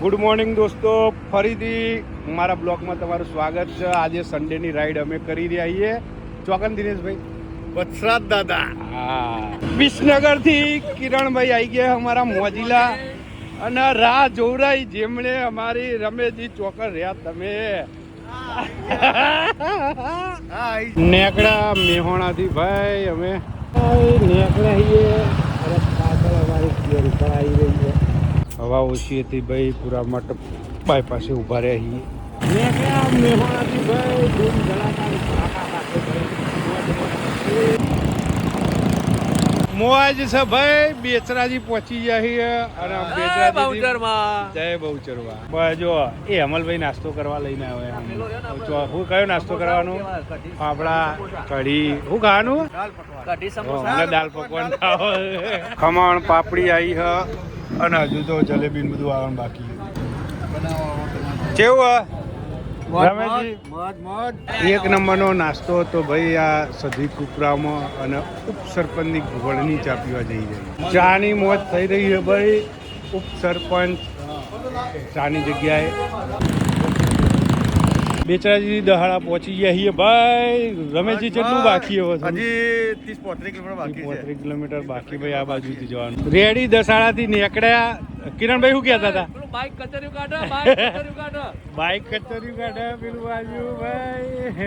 Good morning દોસ્તો, ફરીથી મારા બ્લોગમાં તમારું સ્વાગત છે. આજે સન્ડેની રાઈડ અમે કરી રહ્યા છીએ ચોકન દિનેશભાઈ વત્સરાજ દાદા. હા, વિસનગરથી કિરણભાઈ આવી ગયા અમારા મોજીલા અને રાહ જોવરાઈ જેમણે અમારી રમેશજી ચોકર રહ્યા તમે નેકડા મેહોણાથી ભાઈ અમે નેકડા હવા ઓછી હતી ભાઈ, પૂરા માટે બાયપાસે ઊભા રહ્યા છીએ. મેહોણાથી ભાઈ ધૂમ મોજ છે ભાઈ. બેચરાજી પહોંચી જાય અને બેચરાજી જય બહુચરવા બસ જો એ અમલભાઈ નાસ્તો કરવા લઈને આવે. હું કયો નાસ્તો કરવાનો? આપણા કઢી. શું ખાવાનું? દાલ પકવાન ખાવ. ખમણ પાપડી આવી હ અને હજુ તો જલેબી ને બધું આવવાનું બાકી. કેવું રમેશજી? એક નંબરનો નાસ્તો હતો ભાઈ. આ સધી કુકરામાં અને ઉપસરપંચની ઘોળની ચા પીવા જઈ રહી. ચાની મોજ થઈ રહી છે ભાઈ. ઉપસરપંચ ચાની જગ્યાએ બેચરાજી દહાડા પહોંચી ગયા છીએ ભાઈ. રમેશજી કેટલું બાકી હવે? હજી 30-35 કિલોમીટર બાકી ભાઈ. આ બાજુથી જવાનું રેડી. દસાડાથી નીકળ્યા. કિરણભાઈ શું કહેતા હતા? બાઇક કચર્યું કાઢે પેલું બાજુ ભાઈ.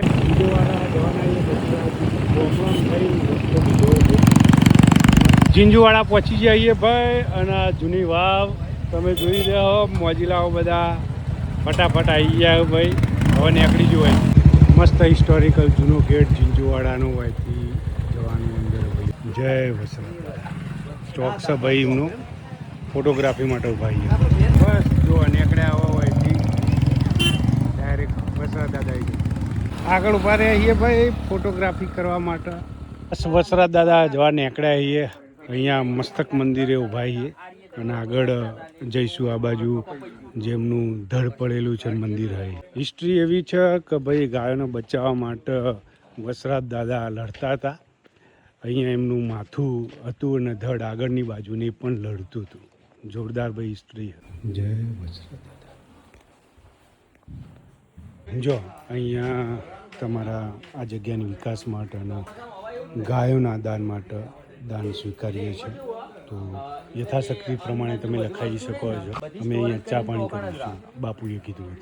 ઝીંઝુવાડા પહોંચી જઈએ ભાઈ. અને જૂની વાવ તમે જોઈ રહ્યા હો. મોજીલાઓ બધા ફટાફટ આવી ગયા ભાઈ. હવે નીકળી જવાય. મસ્ત હિસ્ટોરિકલ જૂનો ગેટ ઝીંઝુવાડાનો હોયથી જવાનું અંદર ભાઈ. જય વસરાજ ચોક છે ભાઈ. એમનું ફોટોગ્રાફી માટે ઉભા ગયા. બસ જો નીકળ્યા હોયથી ડાયરેક્ટ વસરાજ દાદા આવી ગયા. આગળ ઉભા રહ્યા છીએ ભાઈ ફોટોગ્રાફી કરવા માટે. બસ વસરાજ દાદા જવા નીકળ્યા છીએ. અહીંયા મસ્તક મંદિરે ઉભા છીએ અને આગળ જઈશું. આ બાજુ જેમનું ધડ પડેલું છે મંદિર હોય. હિસ્ટ્રી એવી છે કે ભાઈ ગાયોને બચાવવા માટે વસરાજ દાદા લડતા હતા. અહીંયા એમનું માથું હતું અને ધડ આગળની બાજુની પણ લડતું હતું. જોરદાર ભાઈ હિસ્ટ્રી. જય વસરાજ દાદા. જો અહીંયા તમારા આ જગ્યાની વિકાસ માટે અને ગાયોના દાન માટે દાન સ્વીકારીએ છીએ. તો યથાશક્તિ પ્રમાણે તમે લખાઈ શકો છો. અમે અહીંયા ચા પાણી કરીશું બાપુએ કીધું.